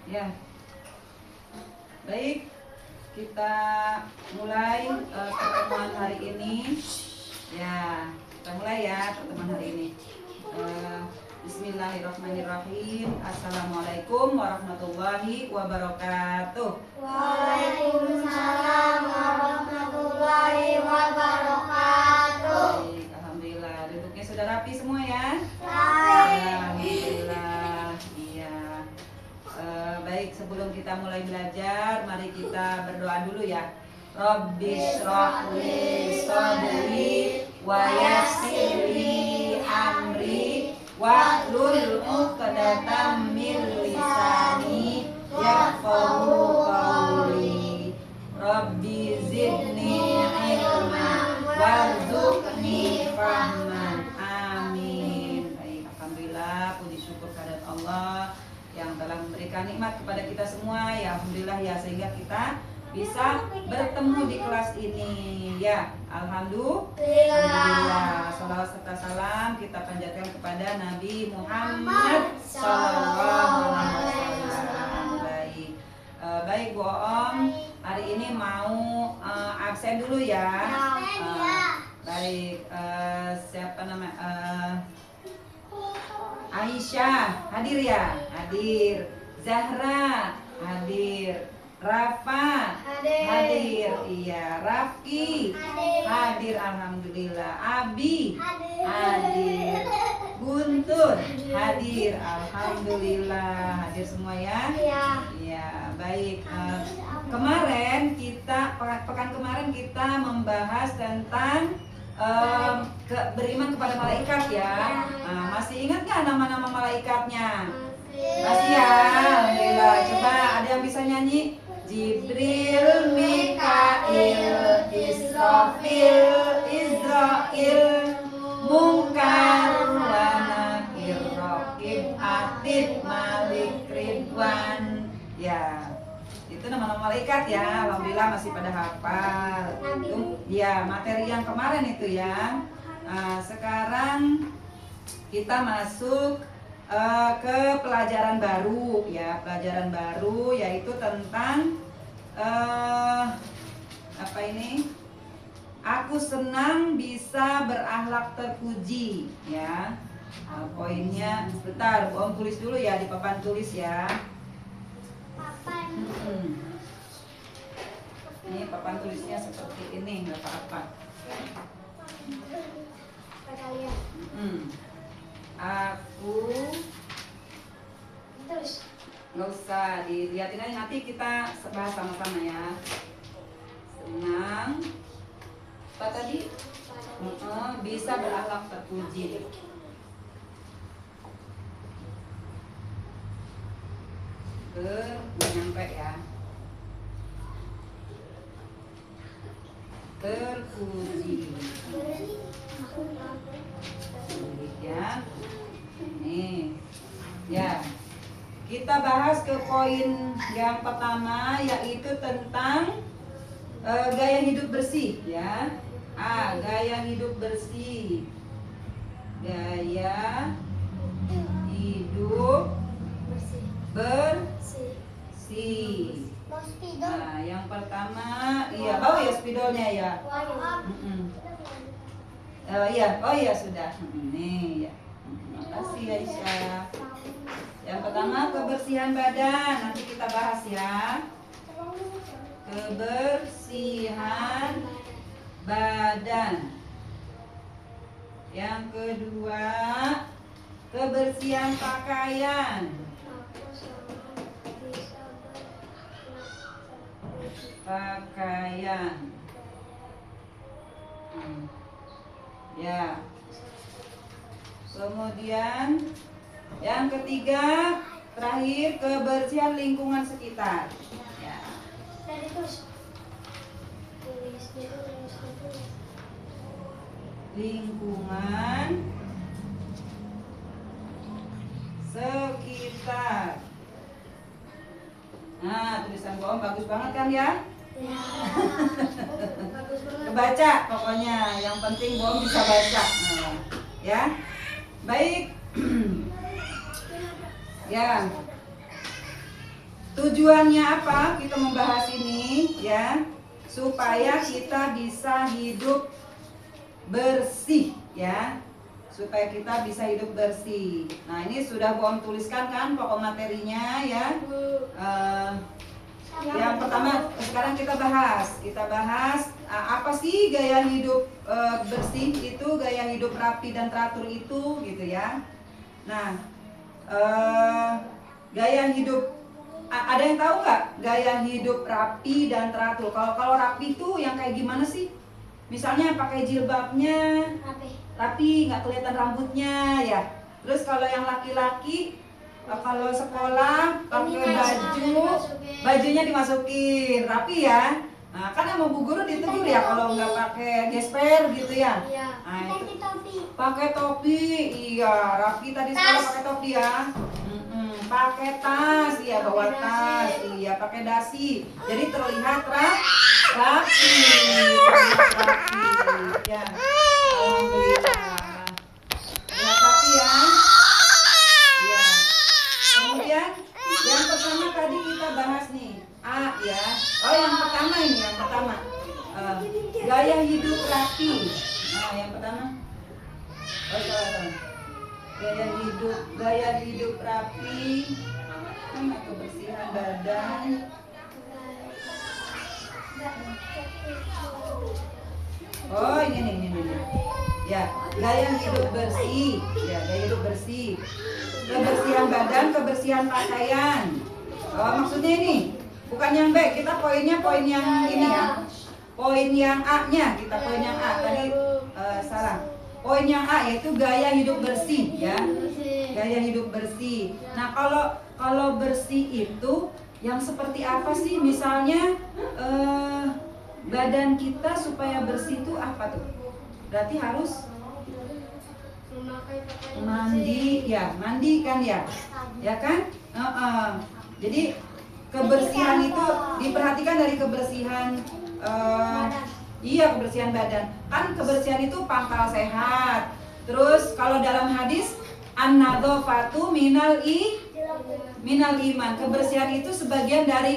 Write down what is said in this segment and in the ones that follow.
Ya, baik, kita mulai pertemuan hari ini. Ya, kita mulai ya pertemuan hari ini. Bismillahirrahmanirrahim. Assalamualaikum warahmatullahi wabarakatuh. Waalaikumsalam warahmatullahi wabarakatuh. Baik, alhamdulillah. Duduknya sudah rapi semua ya? Baik. Alhamdulillah. Iya. Baik, sebelum kita mulai belajar, mari kita berdoa dulu ya. Rabbis shrahli sadri wa yassirli amri wahlul 'uqdatam min lisani yafqahu qawli. Rabbi zidni ilman warzuqni fahman. Amin. Baik, alhamdulillah, puji syukur kehadirat Allah yang telah memberikan nikmat kepada kita semua ya, alhamdulillah ya, sehingga kita bisa bertemu di kelas ini ya. Alhamdulillah. Salawat serta salam kita panjatkan kepada Nabi Muhammad sallallahu alaihi wasallam. Baik. Baik Bu Om, hari ini mau absen dulu ya. Baik, siapa nama? Aisyah hadir ya? Hadir. Zahra hadir. Rafa hadir. Iya. Rafki hadir. Alhamdulillah. Abi hadir. Guntur hadir. Alhamdulillah, hadir semua ya. Iya. Baik. Kemarin kita pekan kemarin kita membahas tentang beriman kepada malaikat ya. Masih ingat nggak nama-nama malaikatnya? Masih ya, alhamdulillah. Coba ada yang bisa nyanyi? Jibril, Mikail, Israfil, Israil, Munkar, wa Nakir, Raqib, Atid, Malik, Ridwan. Ya, itu nama-nama malaikat ya. Alhamdulillah masih pada hafal. Itu ya materi yang kemarin itu ya. Sekarang kita masuk ke pelajaran baru ya. Pelajaran baru yaitu tentang apa ini? Aku senang bisa berakhlak terpuji ya. Poinnya sebentar, Bu Om tulis dulu ya di papan tulis ya. Ini papan tulisnya seperti ini, nggak apa-apa. Aku nggak usah dilihatin aja, nanti kita bahas sama-sama ya. Senang apa tadi? Bisa berakhlak terpuji. Nyampe ya. Terpuji ya. Nih ya, kita bahas ke poin yang pertama yaitu tentang gaya hidup bersih ya. Gaya hidup bersih. Gaya hidup bersih. Nah, yang pertama, iya, bawa ya spidolnya ya. Oh iya sudah. Nih ya. Makasih Aisyah. Yang pertama kebersihan badan, nanti kita bahas ya. Kebersihan badan. Yang kedua, kebersihan pakaian. Pakaian. Ya. Kemudian yang ketiga, terakhir kebersihan lingkungan sekitar. Ya. Lingkungan sekitar. Nah, tulisan Bu Om bagus banget kan ya? Kebaca pokoknya, yang penting Bu Om bisa baca. Nah, ya. Baik. Ya. Tujuannya apa? Kita membahas ini ya, supaya kita bisa hidup bersih ya. Supaya kita bisa hidup bersih. Nah, ini sudah Bu Om tuliskan kan pokok materinya ya. Yang pertama sekarang kita bahas apa sih gaya hidup bersih itu, gaya hidup rapi dan teratur itu gitu ya. Nah, gaya hidup, ada yang tahu nggak gaya hidup rapi dan teratur? Kalau rapi itu yang kayak gimana sih? Misalnya pakai jilbabnya rapi, nggak kelihatan rambutnya ya. Terus kalau yang laki-laki, kalau sekolah pakai bajunya dimasukin rapi ya. Nah, kan sama Bu Guru ditegur ya kalau nggak pakai gesper gitu ya. Nah, itu pakai topi, iya rapi tadi sekolah pakai topi ya. Pakai tas, iya bawa tas, iya pakai dasi. Jadi terlihat rapi, ya. Alhamdulillah. Ya rapi ya. Ya. Kemudian yang pertama tadi kita bahas nih ya. Oh yang pertama ini yang pertama gaya hidup rapi. Nah yang pertama gaya hidup rapi, kebersihan badan. Oh ini nih. Ya gaya hidup bersih. Ya gaya hidup bersih. Kebersihan badan, kebersihan pakaian. Oh maksudnya ini bukan yang B, kita poin yang ini ya. Poin yang A-nya, kita poin yang A tadi salah. Poin yang A yaitu gaya hidup bersih ya. Gaya hidup bersih. Nah, kalau bersih itu yang seperti apa sih? Misalnya badan kita supaya bersih itu apa tuh? Berarti harus mandi ya, mandi kan ya. Ya kan? Jadi kebersihan itu diperhatikan dari kebersihan kebersihan badan. Kan kebersihan itu pangkal sehat. Terus kalau dalam hadis an-nadzafatu minal iman. Kebersihan itu sebagian dari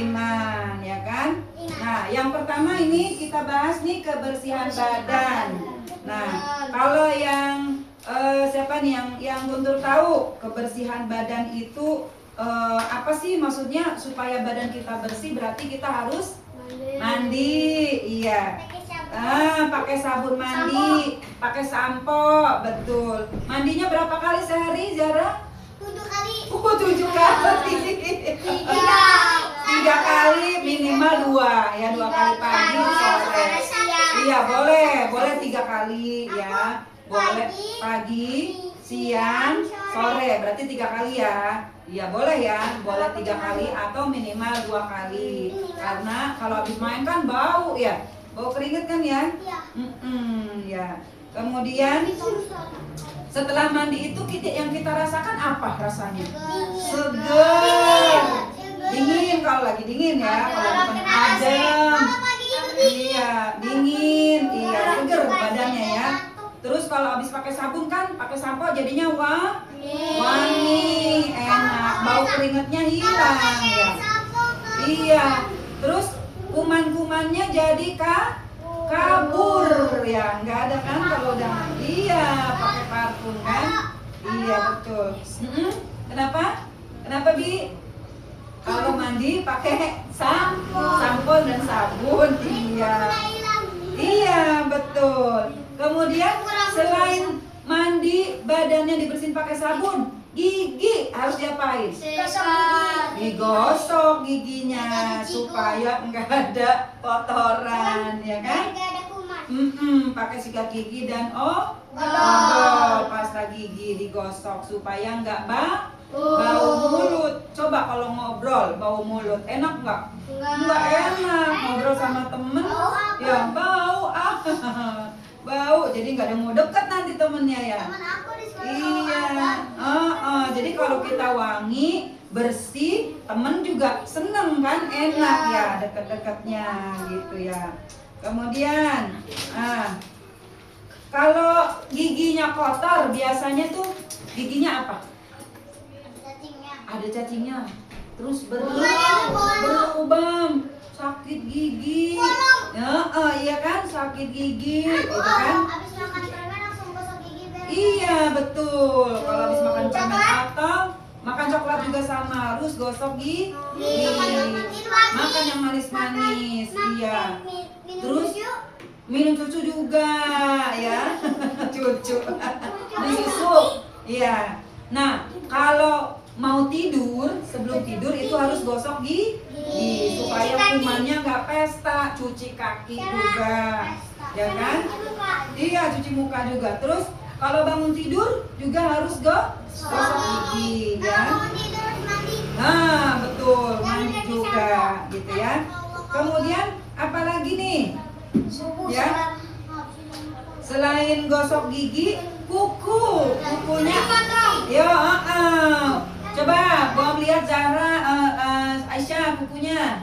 iman, ya kan? Nah, yang pertama ini kita bahas nih kebersihan badan. Nah, kalau yang siapa nih yang Guntur tahu kebersihan badan itu apa sih maksudnya? Supaya badan kita bersih berarti kita harus mandi, iya. Pakai sabun mandi, pakai sampo, betul. Mandinya berapa kali sehari, Zara? 7 kali. 7 kali. 3 kali minimal 2 ya, 2 kali pagi, sore. Iya boleh 3 kali ya, boleh pagi, siang, sore, berarti 3 kali ya. Iya boleh ya, boleh 3 kali atau minimal 2 kali. Karena kalau habis main kan bau ya, bau keringet kan ya. Ya. Kemudian setelah mandi itu yang kita rasakan apa rasanya? Seger, dingin kalau lagi dingin ya, kalau bukan adem. Iya, dingin, iya seger badannya ya. Terus kalau habis pakai sabun kan, pakai sampo jadinya wangi, enak, bau keringetnya hilang ya. Iya. Terus kuman-kumannya jadi kabur ya, nggak ada kan kalau udah mandi ya pakai parfum kan? Iya betul. Kenapa Bi? Kalau mandi pakai sampo dan sabun, iya betul. Kemudian selain mandi badannya dibersihin pakai sabun, gigi harus diapain? Digosok giginya supaya enggak ada kotoran, ya kan? Pakai sikat gigi dan odol pasta gigi digosok supaya enggak bau mulut. Coba kalau ngobrol bau mulut, enak nggak? Nggak enak. Ngobrol sama temen, ya bau bau. Jadi nggak ada mau deket nanti temennya ya. Iya. Jadi kalau kita wangi, bersih, temen juga seneng kan, enak ya deket-deketnya gitu ya. Kemudian, kalau giginya kotor biasanya tuh giginya apa? ada cacingnya, terus berlubang, sakit gigi, ya, iya kan, sakit gigi, gitu kan? Habis makan permen langsung gosok gigi biar. Iya betul. Kalau habis makan permen atau makan coklat juga sama, harus gosok gigi. Makan yang manis-manis, iya. Terus minum susu juga, ya. Cucu. Minum susu, iya. Nah, kalau mau tidur, sebelum tidur itu harus gosok gigi supaya kumannya nggak pesta. Cuci kaki juga, ya kan? Iya, cuci muka juga. Terus kalau bangun tidur juga harus gosok gigi, ya. Nah, betul, mandi juga, gitu ya. Kemudian apalagi nih? Ya. Selain gosok gigi, kukunya. Yo, coba Bom lihat Zahra, Aisyah kukunya.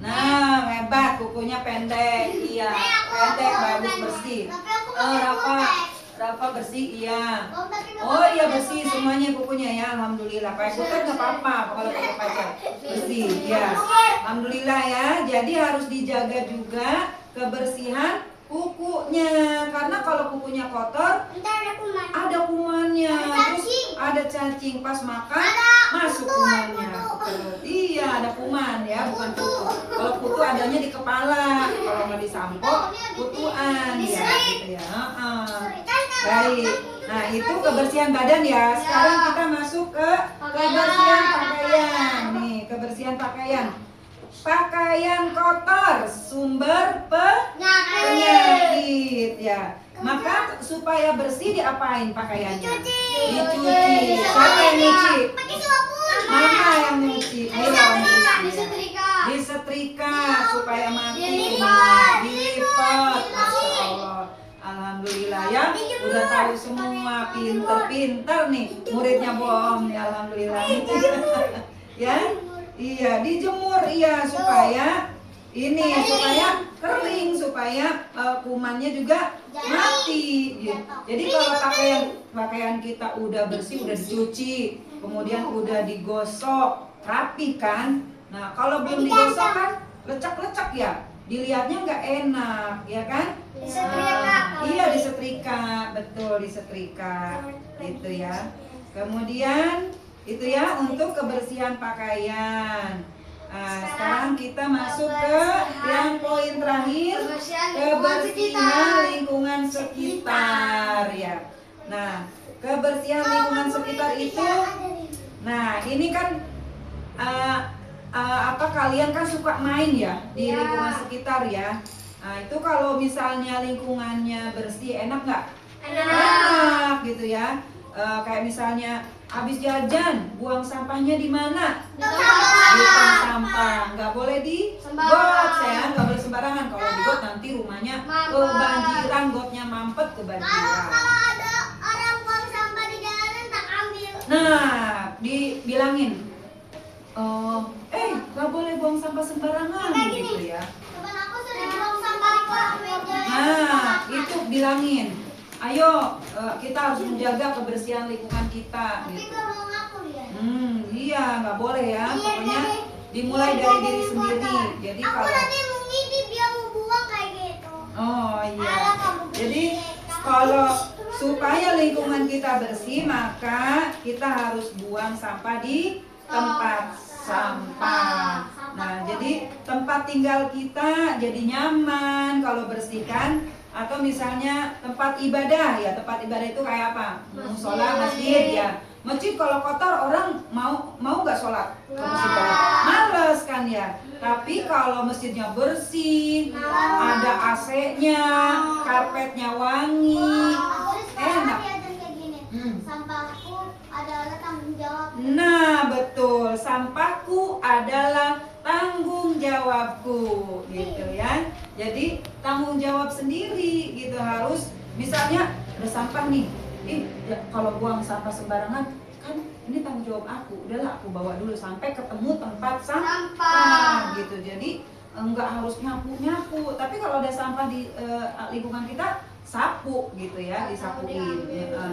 Nah, hebat, kukunya pendek, iya, pendek, bagus, bersih. Rafa bersih, iya. Oh iya bersih semuanya kukunya ya, alhamdulillah. Pakai kutet nggak apa-apa kalau pakai pacar, bersih, ya. Alhamdulillah ya. Jadi harus dijaga juga kebersihan kukunya, karena kalau kukunya kotor ada kumannya, terus ada cacing pas makan masuk kumannya. Iya ada kuman ya, bukan kutu. Kalau kutu adanya di kepala, kalau nggak disampo kutuan ya, gitu ya. Baik, nah itu kebersihan badan ya. Sekarang kita masuk ke kebersihan pakaian. Nih kebersihan pakaian. Pakaian kotor sumber penyakit ya. Maka supaya bersih diapain pakaiannya? Dicuci. Siapa yang nyuci? Mama yang nyuci. Disetrika supaya mati. Dilipat. Masya Allah. Alhamdulillah ya. Udah tahu semua, pinter-pinter nih muridnya Boom ya, alhamdulillah. Ya. Iya, dijemur iya supaya kering, supaya kumannya juga mati. Gitu. Jadi kalau pakaian kita udah bersih, udah dicuci, kemudian udah digosok, rapi kan. Nah, kalau belum digosok kan lecek-lecek ya. Dilihatnya nggak enak, ya kan? Iya, disetrika, betul disetrika. Gitu ya. Kemudian itu ya untuk kebersihan pakaian. Nah, sekarang kita masuk ke yang poin terakhir, kebersihan lingkungan sekitar ya. Nah, kebersihan lingkungan sekitar itu, nah ini kan kalian kan suka main ya di lingkungan sekitar ya. Nah itu kalau misalnya lingkungannya bersih enak nggak? Enak gitu ya. Kayak misalnya habis jajan, buang sampahnya di mana? Di tong sampah. Nggak boleh di got ya, nggak boleh sembarangan. Kalau di got nanti rumahnya kebanjiran, gotnya mampet kebanjiran. Kalau ada orang buang sampah di jalanan tak ambil. Nah, dibilangin, nggak boleh buang sampah sembarangan gitu ya. Teman aku sering buang sampah di kolong meja. Nah, itu bilangin. Ayo, kita harus menjaga kebersihan lingkungan kita. Tapi Gitu. nggak mau ngaku dia. Iya, nggak boleh ya. Pokoknya dimulai dari diri sendiri. Jadi Aku kalau nanti mau ngintip dia mau buang kayak gitu. oh iya. Alah, kamu Jadi bersih. kalau supaya lingkungan kita bersih, maka kita harus buang sampah di tempat sampah. Nah, jadi tempat tinggal kita jadi nyaman kalau bersihkan. Atau misalnya tempat ibadah ya, tempat ibadah itu kayak apa? Musola, masjid ya. Masjid kalau kotor orang mau nggak sholat ke masjid? Males kan ya. Tapi kalau masjidnya bersih, ada AC-nya, karpetnya wangi, enak. Sampahku adalah tanggung jawab. Nah betul, sampahku adalah tanggung jawabku, gitu ya. Jadi tanggung jawab sendiri gitu, harus misalnya ada sampah nih, kalau buang sampah sembarangan kan ini tanggung jawab aku, udahlah aku bawa dulu sampai ketemu tempat sampah gitu. Jadi enggak harus nyapu, tapi kalau ada sampah di lingkungan kita, sapu gitu ya, disapuin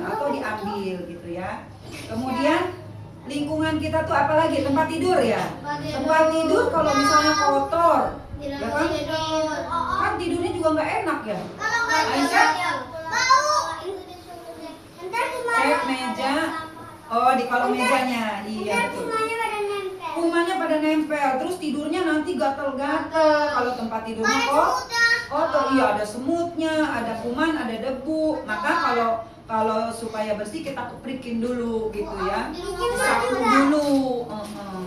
atau diambil gitu ya. Kemudian lingkungan kita tuh apalagi tempat tidur ya. Tempat tidur kalau misalnya kotor, ya kan? Kan tidurnya juga nggak enak ya. Kalau nggak Aisyah, bau. Ntar cek meja. Oh, di kolong mejanya. Iya betul. semuanya pada nempel. Kumannya pada nempel, terus tidurnya nanti gatel-gatel. Kalau tempat tidurnya kok kotor, iya ada semutnya, ada kuman, ada debu. Maka kalau supaya bersih kita keprikin dulu gitu ya. Disapu dulu.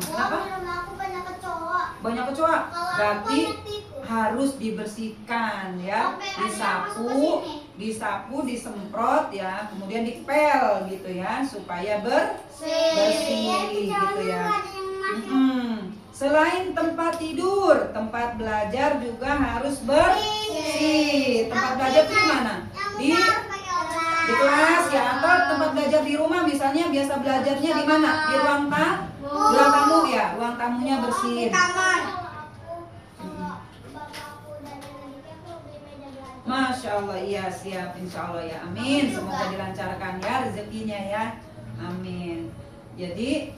Kenapa? Di rumah aku banyak kecoa. Banyak kecoa. Kalau Berarti banyak tikus. harus dibersihkan ya. Sampai ada yang masuk ke Disapu, sini. disemprot ya, kemudian dipel gitu ya supaya bersih gitu ya. Selain tempat tidur, tempat belajar juga harus bersih. Tempat belajar itu di mana? Di kelas ya, atau tempat belajar di rumah misalnya biasa belajarnya di mana? Di ruang tamu ya, ruang tamunya bersih. Masya Allah, iya siap, insya Allah ya, amin. Semoga dilancarkan ya rezekinya ya, amin. Jadi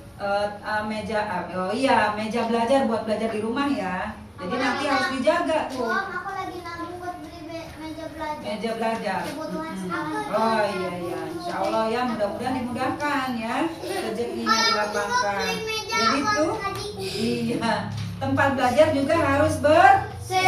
meja belajar buat belajar di rumah ya. Jadi nanti harus dijaga tuh. Aku lagi nabung buat beli meja belajar. Meja belajar. Kebutuhan sekarang. Oh iya, insya Allah ya, mudah-mudahan dimudahkan ya, rezekinya dilapangkan. Jadi tuh, iya, tempat belajar juga harus bersih.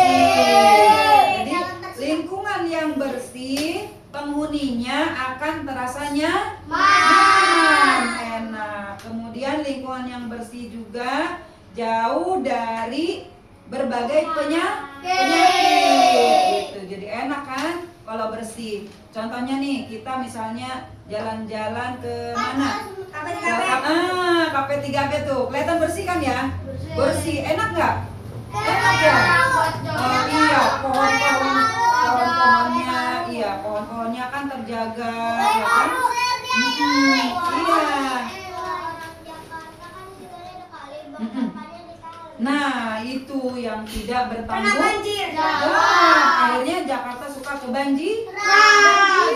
Jadi lingkungan yang bersih, penghuninya akan terasa nyaman, enak. Kemudian lingkungan yang bersih juga jauh dari berbagai penyakit gitu. Jadi enak kan kalau bersih. Contohnya nih, kita misalnya jalan-jalan ke mana? Kafe 3B tuh. Kelihatan bersih kan ya? Bersih. Enak nggak? Enak ya? Iya, pohon-pohonnya kan terjaga, ya kan? Iya. Nah, itu yang tidak bertanggung jawab. Akhirnya Jakarta suka kebanjiran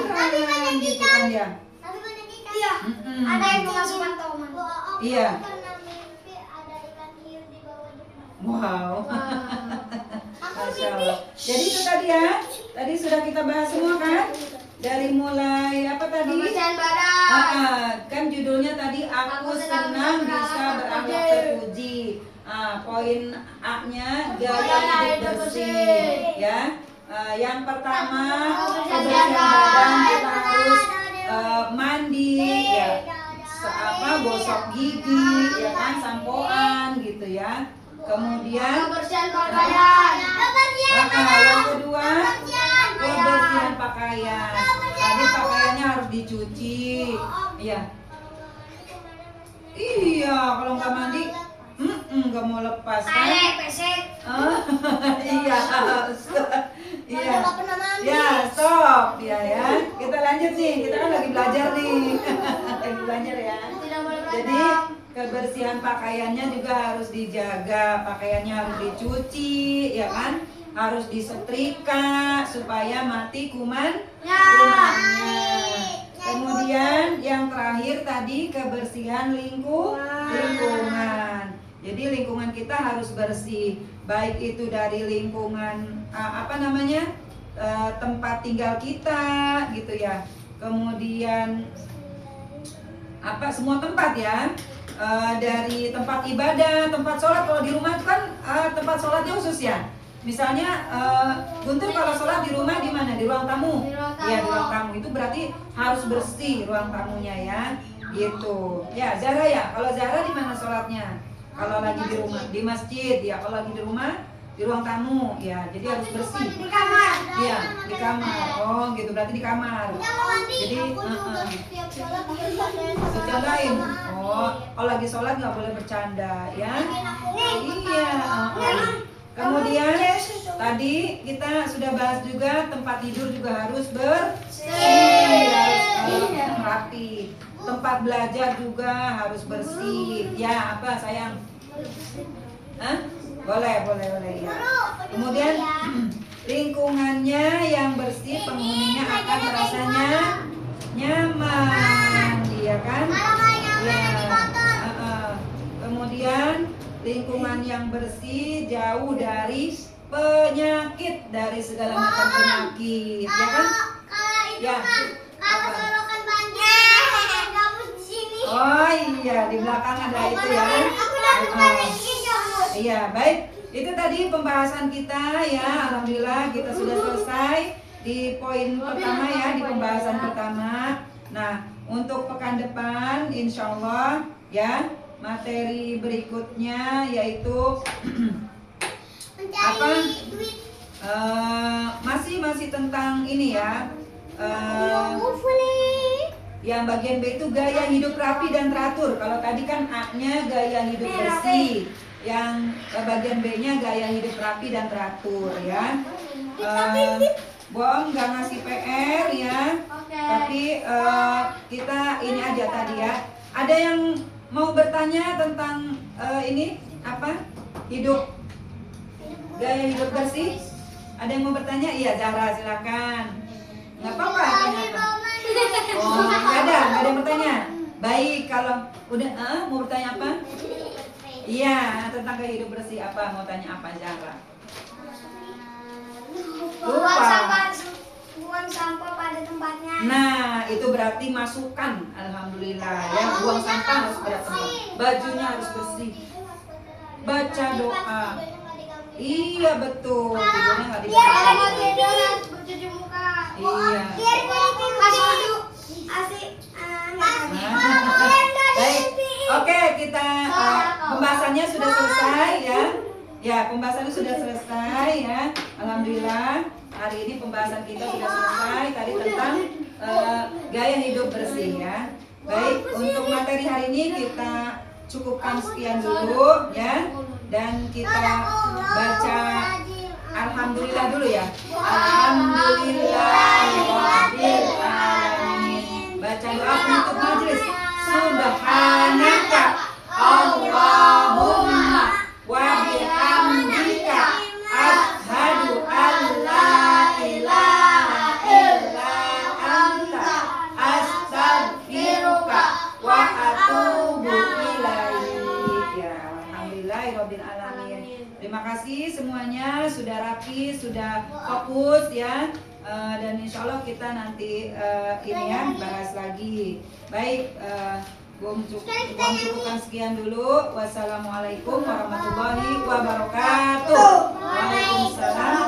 gitu kan ya. Tapi banyak ikan. Ada yang masuk pantau. Iya. Pernah mimpi ada ikan hiu di bawah jembatan. Wow. Masya Allah. Jadi itu tadi ya. Tadi sudah kita bahas semua kan? Dari mulai apa tadi? Pembersihan badan. Kan judulnya tadi aku senang bisa berakhlak terpuji. Poin A-nya gaya hidup bersih ya. Yang pertama kebersihan badan, kita harus mandi ya, gosok gigi ya kan, sampoan gitu ya. Kemudian Kebersihan pakaian. yang kedua kebersihan pakaian. Tadi pakaiannya harus dicuci. Iya. Iya, kalau nggak mandi nggak mau lepas kan? Iya. Iya. Ya, stop. Ya. Kita lanjut nih. Kita kan lagi belajar nih. Lagi belajar ya. Jadi kebersihan pakaiannya juga harus dijaga. Pakaiannya harus dicuci, ya kan? Harus disetrika supaya mati kumannya. Kemudian yang terakhir tadi kebersihan lingkungan. Jadi lingkungan kita harus bersih, baik itu dari lingkungan tempat tinggal kita gitu ya. Kemudian semua tempat ya. Dari tempat ibadah, tempat sholat. Kalau di rumah itu kan tempat sholatnya khusus ya. Misalnya Guntur kalau sholat di rumah di mana? Di ruang tamu. Iya, di ruang tamu. Itu berarti harus bersih ruang tamunya ya. Gitu. Ya, Zahra ya. Kalau Zahra di mana sholatnya? Kalau lagi di rumah, di masjid ya. Kalau lagi di rumah, di ruang tamu ya. Jadi harus bersih. Di kamar. Iya, di kamar. Oh, gitu. Berarti di kamar. Jadi bercandain. Oh, kalau lagi sholat nggak boleh bercanda ya. Iya. Kemudian tadi kita sudah bahas juga tempat tidur juga harus bersih, harus rapi. Tempat belajar juga harus bersih. Ya, apa sayang? Boleh ya. Kemudian lingkungannya yang bersih, penghuninya akan merasanya nyaman, iya kan? Ya. kemudian lingkungan yang bersih, jauh dari penyakit, dari segala macam penyakit, ya kan? Kalau itu Ya. Kak, kalau Apa? sorokan banjir, kamu di sini. Oh iya, di belakang ada itu ya. Aku udah bukan Oh. lagi jauh. Iya, baik. Itu tadi pembahasan kita ya. Alhamdulillah kita sudah selesai di poin pertama ya, di pembahasan pertama. Nah, untuk pekan depan insya Allah ya, materi berikutnya yaitu apa? Mencari duit. Masih tentang ini ya. Yang bagian B itu gaya hidup rapi dan teratur. Kalau tadi kan A-nya gaya hidup bersih, yang bagian B-nya gaya hidup rapi dan teratur ya. Bohong nggak ngasih PR ya, tapi kita ini aja tadi ya. Ada yang mau bertanya tentang ini apa? Gaya hidup bersih? Ada yang mau bertanya? Iya, Zahra silakan. Nggak apa-apa, tanya apa? Oh, nggak ada yang bertanya. Baik, kalau udah mau bertanya apa? Iya, tentang gaya hidup bersih apa? Mau tanya apa, Zahra? Buang sampah pada tempatnya. Nah, itu berarti masukan. Alhamdulillah ya, buang sampah harus pada tempat. Bajunya harus bersih. Baca doa. Iya betul. Tidurnya nggak di Biar kamar. mau tidur harus bercuci muka. Iya. Biar kasih wudhu. Asik. Baik, oke kita pembahasannya sudah selesai ya. Ya, pembahasannya sudah selesai ya. Alhamdulillah hari ini pembahasan kita sudah selesai. Tadi tentang gaya hidup bersih ya. Baik, untuk materi hari ini kita cukupkan sekian dulu ya. Dan kita baca Alhamdulillah dulu ya. Alhamdulillahirabbil alamin. Baca doa penutup majelis. Subhanaka Allahumma wa bihamdika asyhadu an la ilaha illa anta astaghfiruka wa atubu ilaik. Ya, alhamdulillahirabbil alamin. Terima kasih semuanya sudah rapi, sudah fokus ya. Dan insya Allah kita nanti ini ya bahas lagi. Baik, Bom cukupkan sekian dulu. Wassalamualaikum warahmatullahi wabarakatuh. Waalaikumsalam